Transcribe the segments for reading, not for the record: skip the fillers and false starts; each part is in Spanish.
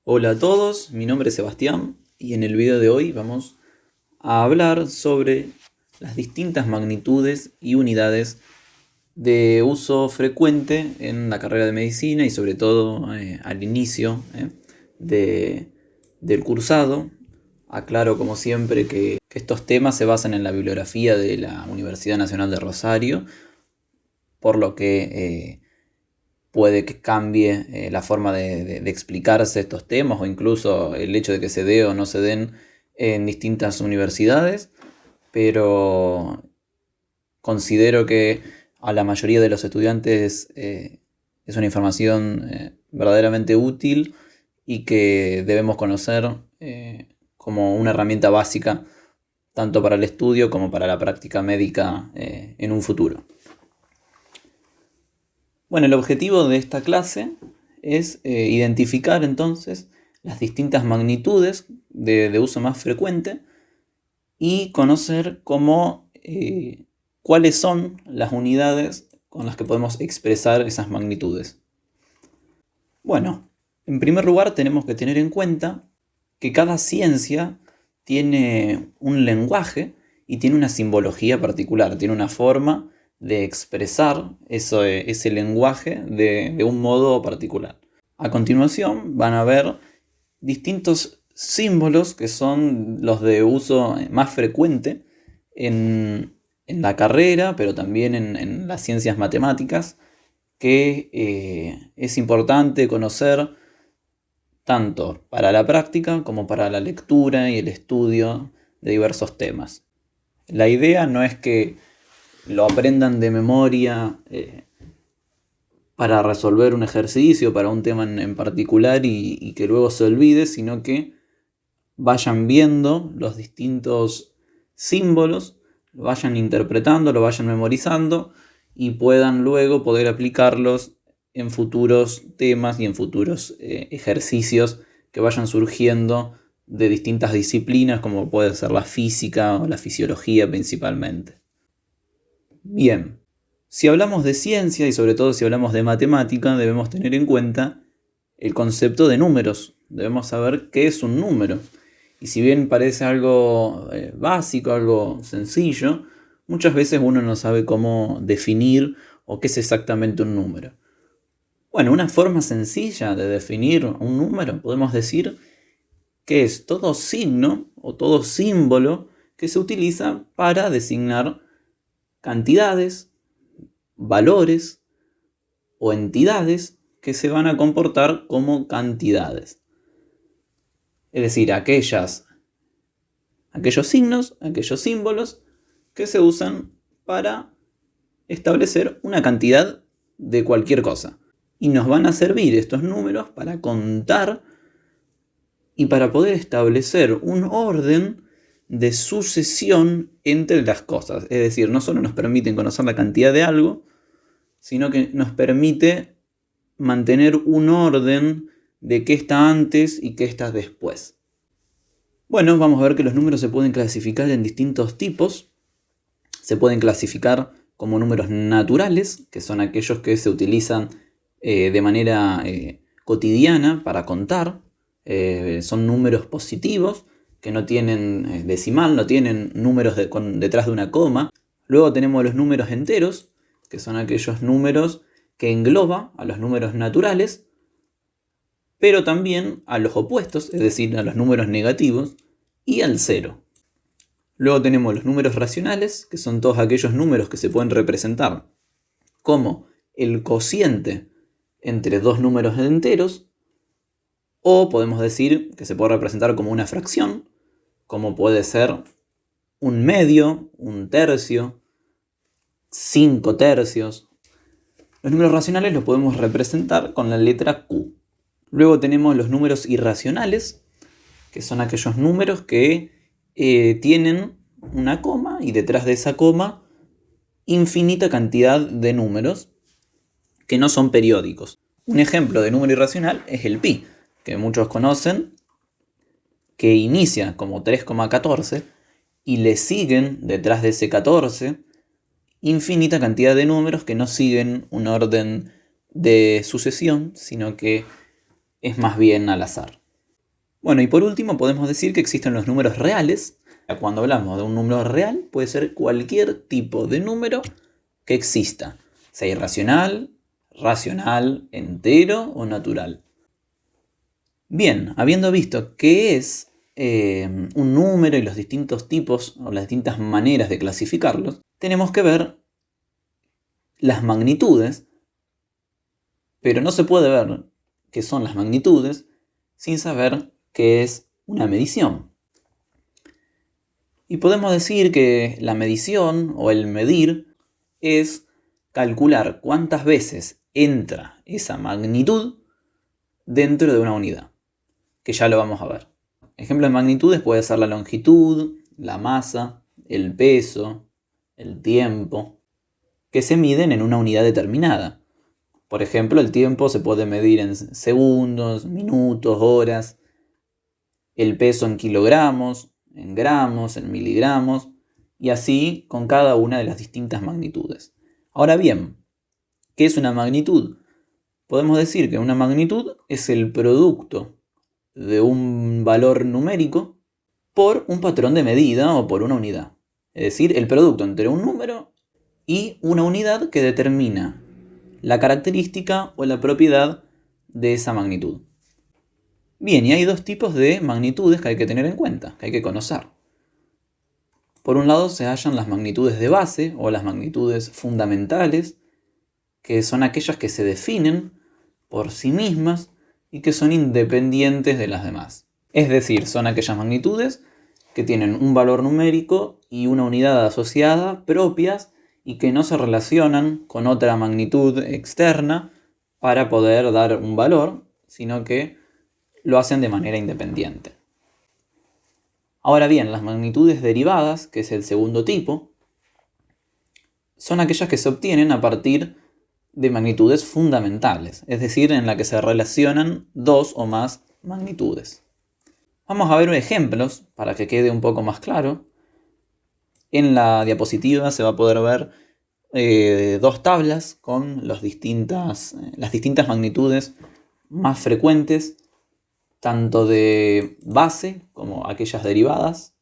Hola a todos, mi nombre es Sebastián y en el video de hoy vamos a hablar sobre las distintas magnitudes y unidades de uso frecuente en la carrera de medicina y sobre todo al inicio del cursado. Aclaro como siempre que estos temas se basan en la bibliografía de la Universidad Nacional de Rosario, por lo que puede que cambie la forma de explicarse estos temas o incluso el hecho de que se dé o no se den en distintas universidades, pero considero que a la mayoría de los estudiantes es una información verdaderamente útil y que debemos conocer como una herramienta básica tanto para el estudio como para la práctica médica en un futuro. Bueno, el objetivo de esta clase es identificar entonces las distintas magnitudes de uso más frecuente y conocer cuáles son las unidades con las que podemos expresar esas magnitudes. Bueno, en primer lugar tenemos que tener en cuenta que cada ciencia tiene un lenguaje y tiene una simbología particular, tiene una forma de expresar ese lenguaje de un modo particular. A continuación van a ver distintos símbolos que son los de uso más frecuente en la carrera, pero también en las ciencias matemáticas, que es importante conocer tanto para la práctica como para la lectura y el estudio de diversos temas. La idea no es que lo aprendan de memoria para resolver un ejercicio, para un tema en particular y que luego se olvide, sino que vayan viendo los distintos símbolos, lo vayan interpretando, lo vayan memorizando y puedan luego poder aplicarlos en futuros temas y en futuros ejercicios que vayan surgiendo de distintas disciplinas, como puede ser la física o la fisiología principalmente. Bien, si hablamos de ciencia y sobre todo si hablamos de matemática, debemos tener en cuenta el concepto de números. Debemos saber qué es un número. Y si bien parece algo básico, algo sencillo, muchas veces uno no sabe cómo definir o qué es exactamente un número. Bueno, una forma sencilla de definir un número podemos decir que es todo signo o todo símbolo que se utiliza para designar cantidades, valores o entidades que se van a comportar como cantidades. Es decir, aquellos signos, aquellos símbolos que se usan para establecer una cantidad de cualquier cosa. Y nos van a servir estos números para contar y para poder establecer un orden de sucesión entre las cosas. Es decir, no solo nos permiten conocer la cantidad de algo, sino que nos permite mantener un orden de qué está antes y qué está después. Bueno, vamos a ver que los números se pueden clasificar en distintos tipos. Se pueden clasificar como números naturales, que son aquellos que se utilizan de manera cotidiana para contar. Son números positivos, que no tienen decimal, no tienen números detrás de una coma. Luego tenemos los números enteros, que son aquellos números que engloba a los números naturales, pero también a los opuestos, es decir, a los números negativos, y al cero. Luego tenemos los números racionales, que son todos aquellos números que se pueden representar como el cociente entre dos números enteros, o podemos decir que se puede representar como una fracción, como puede ser un medio, un tercio, 5 tercios. Los números racionales los podemos representar con la letra Q. Luego tenemos los números irracionales, que son aquellos números que tienen una coma y detrás de esa coma infinita cantidad de números que no son periódicos. Un ejemplo de número irracional es el pi, que muchos conocen, que inicia como 3,14 y le siguen detrás de ese 14 infinita cantidad de números que no siguen un orden de sucesión, sino que es más bien al azar. Bueno, y por último podemos decir que existen los números reales. Cuando hablamos de un número real, puede ser cualquier tipo de número que exista, sea irracional, racional, entero o natural. Bien, habiendo visto qué es un número y los distintos tipos o las distintas maneras de clasificarlos, tenemos que ver las magnitudes, pero no se puede ver qué son las magnitudes sin saber qué es una medición. Y podemos decir que la medición o el medir es calcular cuántas veces entra esa magnitud dentro de una unidad, que ya lo vamos a ver. Ejemplo de magnitudes puede ser la longitud, la masa, el peso, el tiempo, que se miden en una unidad determinada. Por ejemplo, el tiempo se puede medir en segundos, minutos, horas, el peso en kilogramos, en gramos, en miligramos, y así con cada una de las distintas magnitudes. Ahora bien, ¿qué es una magnitud? Podemos decir que una magnitud es el producto de un valor numérico por un patrón de medida o por una unidad. Es decir, el producto entre un número y una unidad que determina la característica o la propiedad de esa magnitud. Bien, y hay dos tipos de magnitudes que hay que tener en cuenta, que hay que conocer. Por un lado se hallan las magnitudes de base o las magnitudes fundamentales, que son aquellas que se definen por sí mismas y que son independientes de las demás. Es decir, son aquellas magnitudes que tienen un valor numérico y una unidad asociada propias y que no se relacionan con otra magnitud externa para poder dar un valor, sino que lo hacen de manera independiente. Ahora bien, las magnitudes derivadas, que es el segundo tipo, son aquellas que se obtienen a partir de magnitudes fundamentales, es decir, en la que se relacionan dos o más magnitudes. Vamos a ver ejemplos para que quede un poco más claro. En la diapositiva se va a poder ver dos tablas con las distintas magnitudes más frecuentes, tanto de base como aquellas derivadas.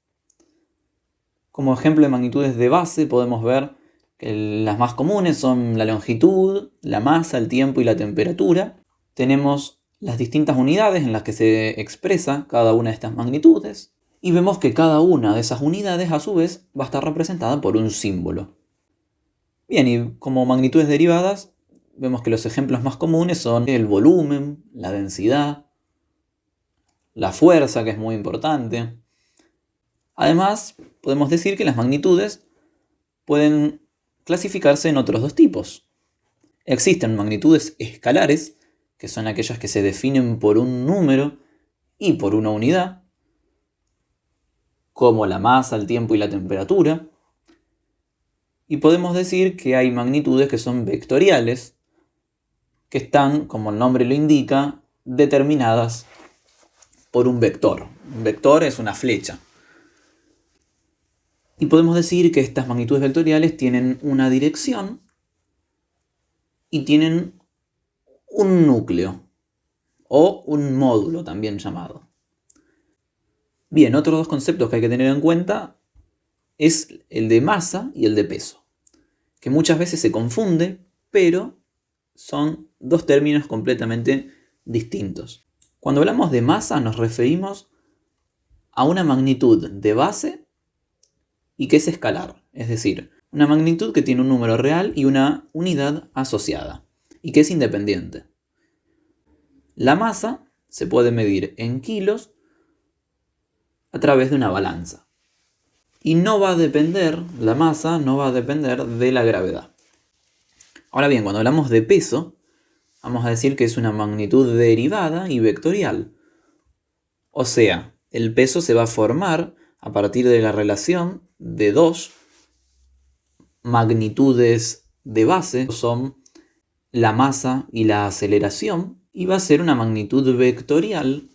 Como ejemplo de magnitudes de base podemos ver que las más comunes son la longitud, la masa, el tiempo y la temperatura. Tenemos las distintas unidades en las que se expresa cada una de estas magnitudes y vemos que cada una de esas unidades a su vez va a estar representada por un símbolo. Bien, y como magnitudes derivadas vemos que los ejemplos más comunes son el volumen, la densidad, la fuerza, que es muy importante. Además, podemos decir que las magnitudes pueden clasificarse en otros dos tipos. Existen magnitudes escalares, que son aquellas que se definen por un número y por una unidad, como la masa, el tiempo y la temperatura. Y podemos decir que hay magnitudes que son vectoriales, que están, como el nombre lo indica, determinadas por un vector. Un vector es una flecha. Y podemos decir que estas magnitudes vectoriales tienen una dirección y tienen un núcleo o un módulo también llamado. Bien, otros dos conceptos que hay que tener en cuenta es el de masa y el de peso, que muchas veces se confunde, pero son dos términos completamente distintos. Cuando hablamos de masa nos referimos a una magnitud de base y que es escalar, es decir, una magnitud que tiene un número real y una unidad asociada, y que es independiente. La masa se puede medir en kilos a través de una balanza. Y la masa no va a depender de la gravedad. Ahora bien, cuando hablamos de peso, vamos a decir que es una magnitud derivada y vectorial. O sea, el peso se va a formar a partir de la relación de dos magnitudes de base, son la masa y la aceleración, y va a ser una magnitud vectorial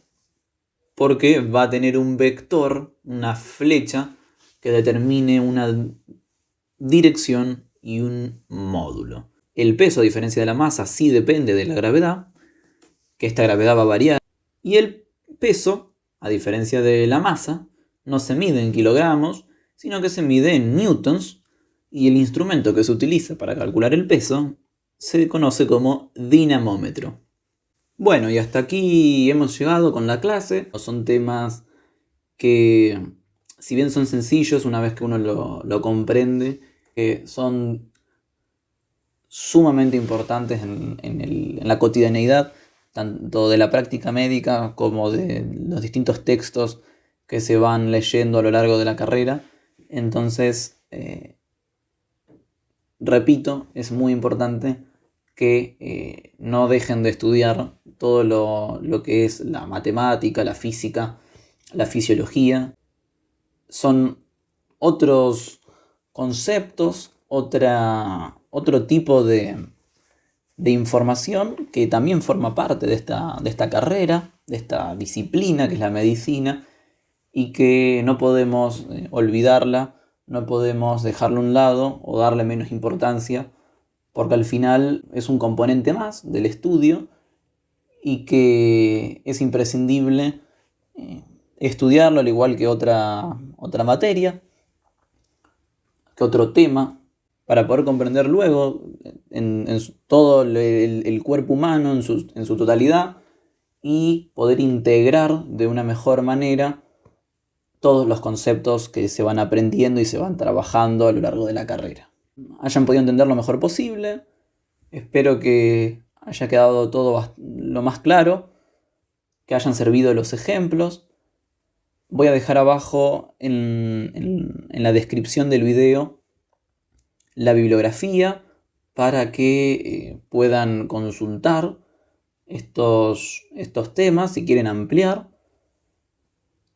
porque va a tener un vector, una flecha, que determine una dirección y un módulo. El peso, a diferencia de la masa, sí depende de la gravedad, que esta gravedad va a variar, y el peso, a diferencia de la masa, no se mide en kilogramos, sino que se mide en newtons, y el instrumento que se utiliza para calcular el peso se conoce como dinamómetro. Bueno, y hasta aquí hemos llegado con la clase. Son temas que, si bien son sencillos una vez que uno lo comprende, son sumamente importantes en la cotidianeidad, tanto de la práctica médica como de los distintos textos que se van leyendo a lo largo de la carrera. Entonces, repito, es muy importante que no dejen de estudiar todo lo que es la matemática, la física, la fisiología. Son otros conceptos, otro tipo de información que también forma parte de esta carrera, de esta disciplina que es la medicina, y que no podemos olvidarla, no podemos dejarla a un lado o darle menos importancia, porque al final es un componente más del estudio y que es imprescindible estudiarlo al igual que otra materia, que otro tema, para poder comprender luego en todo el cuerpo humano en su totalidad y poder integrar de una mejor manera todos los conceptos que se van aprendiendo y se van trabajando a lo largo de la carrera. Hayan podido entender lo mejor posible. Espero que haya quedado todo lo más claro, que hayan servido los ejemplos. Voy a dejar abajo en la descripción del video la bibliografía para que puedan consultar estos temas si quieren ampliar.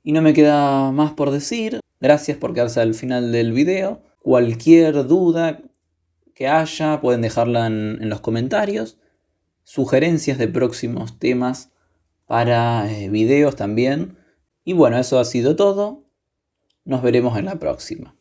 Y no me queda más por decir. Gracias por quedarse al final del video. Cualquier duda que haya pueden dejarla en los comentarios. Sugerencias de próximos temas para videos también. Y bueno, eso ha sido todo. Nos veremos en la próxima.